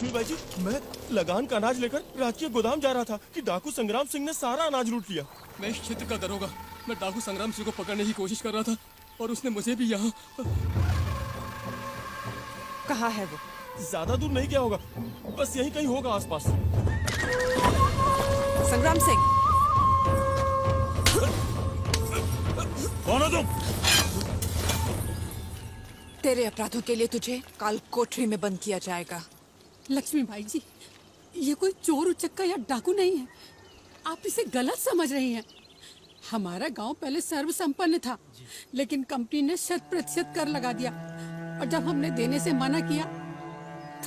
लक्ष्मी बाई जी, मैं लगान का अनाज लेकर राजकीय गोदाम जा रहा था कि डाकू संग्राम सिंह ने सारा अनाज लूट लिया। मैं इस क्षेत्र का दरोगा, मैं डाकू संग्राम सिंह को पकड़ने की कोशिश कर रहा था और उसने मुझे भी यहाँ। कहाँ है वो? ज्यादा दूर नहीं गया होगा, बस यहीं कहीं होगा आसपास। संग्राम सिंह, कौन हो तुम? तेरे अपराधों के लिए तुझे काल कोठरी में बंद किया जाएगा। लक्ष्मी बाई जी, ये कोई चोर उचक्का या डाकू नहीं है, आप इसे गलत समझ रही हैं। हमारा गांव पहले सर्वसंपन्न था, लेकिन कंपनी ने 100% कर लगा दिया और जब हमने देने से मना किया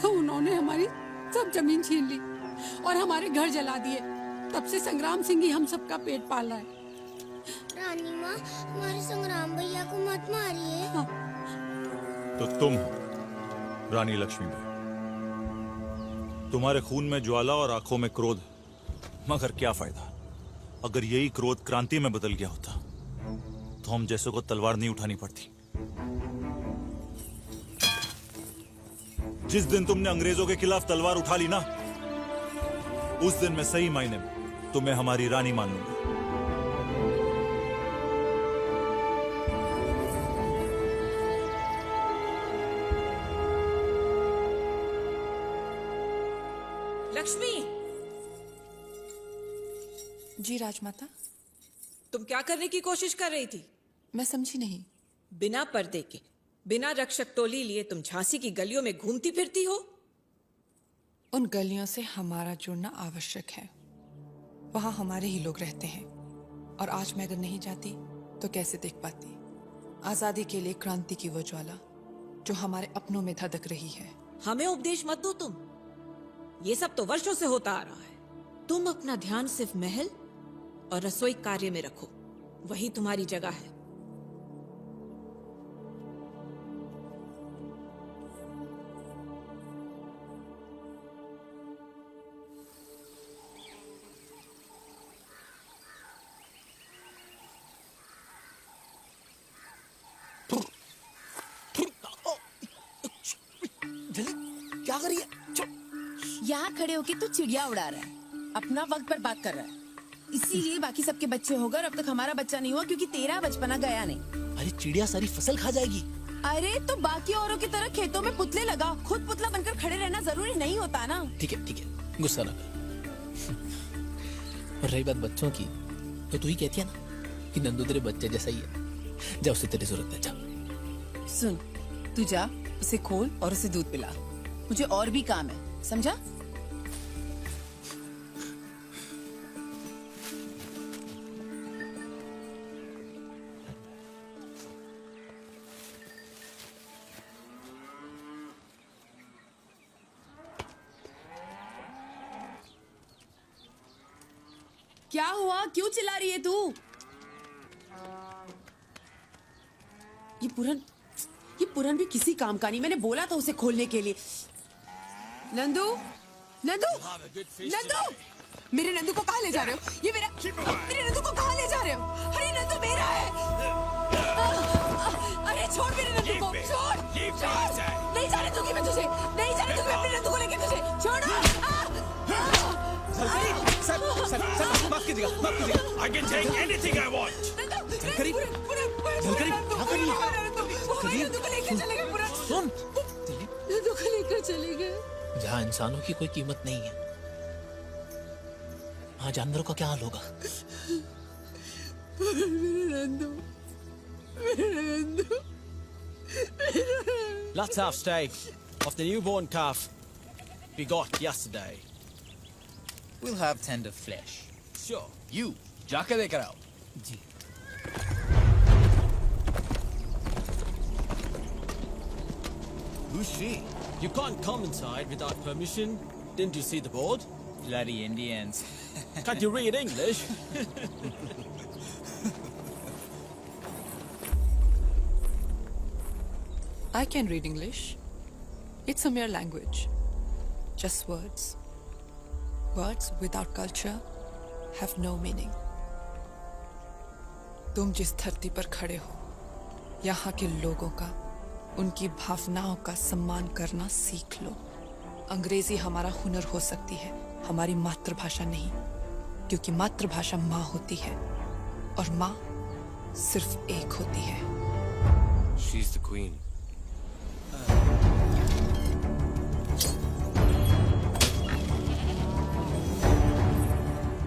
तो उन्होंने हमारी सब जमीन छीन ली और हमारे घर जला दिए। तब से संग्राम सिंह ही हम सबका पेट पाल रहा है। रानी माँ, हमारे संग्राम भैया को मत मारिए। हाँ। तो तुम हो रानी लक्ष्मीबाई। तुम्हारे खून में ज्वाला और आंखों में क्रोध, मगर क्या फायदा? अगर यही क्रोध क्रांति में बदल गया होता तो हम जैसे को तलवार नहीं उठानी पड़ती। जिस दिन तुमने अंग्रेजों के खिलाफ तलवार उठा ली ना, उस दिन मैं सही मायने में तुम्हें हमारी रानी मान लूंगा। लक्ष्मी। जी राजमाता। तुम क्या करने की कोशिश कर रही थी? मैं समझी नहीं। बिना पर्दे के, बिना रक्षक टोली लिए तुम झांसी की गलियों में घूमती फिरती हो? उन गलियों से हमारा जुड़ना आवश्यक है। वहां हमारे ही लोग रहते हैं और आज मैं अगर नहीं जाती तो कैसे देख पाती आजादी के लिए क्रांति की वो ज्वाला जो हमारे अपनों में धधक रही है। हमें उपदेश मत दो तुम, ये सब तो वर्षों से होता आ रहा है। तुम अपना ध्यान सिर्फ महल और रसोई कार्य में रखो, वही तुम्हारी जगह है। क्या कर रही है? यहाँ खड़े होके तू चिड़िया उड़ा रहा है, अपना वक्त बर्बाद कर रहा है। इसीलिए बाकी सबके बच्चे हो गए और अब तक हमारा बच्चा नहीं हुआ, क्योंकि तेरा बचपना गया नहीं। अरे चिड़िया सारी फसल खा जाएगी। अरे तो बाकी औरों की तरह खेतों में पुतले लगा, खुद पुतला बनकर खड़े रहना जरूरी नहीं होता ना। ठीक है, गुस्सा ना कर। और रही बात बच्चों की, तो तू ही कहती है ना कि नंदू तेरे बच्चे जैसा ही है। जा, उसे तेरी जरूरत है, जा। सुन, तू जा, उसे खोल और उसे दूध पिला। मुझे और भी काम है, समझा? क्या हुआ? क्यों चिल्ला रही है तू? ये पूरन भी किसी काम का नहीं। मैंने बोला था उसे खोलने के लिए। नंदू, नंदू, नंदू, मेरे नंदू को कहाँ ले जा रहे हो? ये मेरे नंदू को कहाँ ले जा रहे हो? अरे नंदू मेरा है। अरे छोड़ मेरे नंदू को, छोड़। नहीं जाने दूंगी मैं तुझे, नहीं जाने दूंगी अपने नंदू को लेके तुझे। छोड़ो। सर, माफ कीजिएगा। I can take anything I want. Jhalkari, क्या कर रही है? नंदू को लेकर चले गए पूरा। सुन, नंदू को लेकर चले गए। जहाँ इंसानों की कोई कीमत नहीं है, वहाँ जानवरों का क्या हाल होगा? Let's have steak of the newborn calf we got yesterday. We'll have tender flesh. Sure. You, जाके लेकर आओ। जी। Who's she? You can't come inside without permission. Didn't you see the board? Bloody Indians. Can't you read English? I can read English. It's a mere language. Just words. Words without culture have no meaning. तुम जिस धरती पर खड़े हो, यहाँ के लोगों का, उनकी भावनाओं का सम्मान करना सीख लो। अंग्रेजी हमारा हुनर हो सकती है, हमारी मातृभाषा नहीं, क्योंकि मातृभाषा माँ होती है और माँ सिर्फ एक होती है। She's the queen.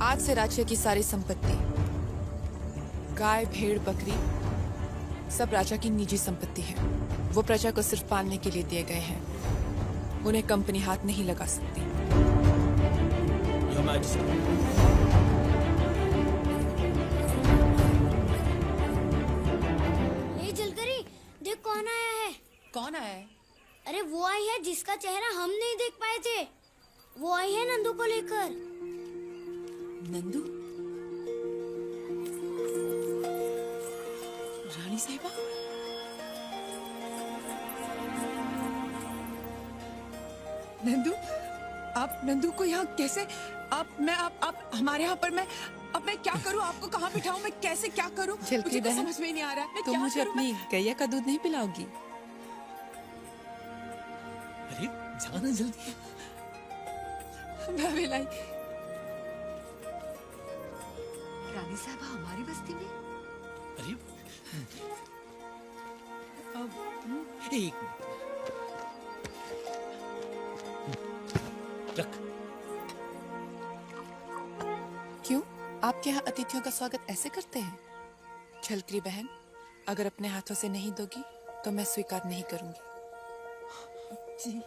आज से राज्य की सारी संपत्ति, गाय, भेड़, बकरी, सब राजा की निजी संपत्ति है। वो प्रजा को सिर्फ पालने के लिए दिए गए हैं। उन्हें कंपनी हाथ नहीं लगा सकती। Your Majesty. ए जलकरी, देख कौन आया है। कौन आया है? अरे वो आई है जिसका चेहरा हम नहीं देख पाए थे। वो आई है नंदू को लेकर। नंदू? रानी साहिबा? नंदू, आप नंदू को यहाँ कैसे? आप हमारे यहाँ पर अब मैं क्या करूँ? आपको कहाँ बिठाऊँ? मैं कैसे क्या करूँ? मुझे तो समझ में ही नहीं आ रहा है। तुम मुझे अपनी गैया का दूध नहीं पिलाओगी? अरे जाना जल्दी। मैं पिलाई। रानी साहबा हमारी बस्ती में? अरे एक रख। क्यों? आपके यहाँ अतिथियों का स्वागत ऐसे करते हैं? झलकरी बहन, अगर अपने हाथों से नहीं दोगी तो मैं स्वीकार नहीं करूंगी। जी।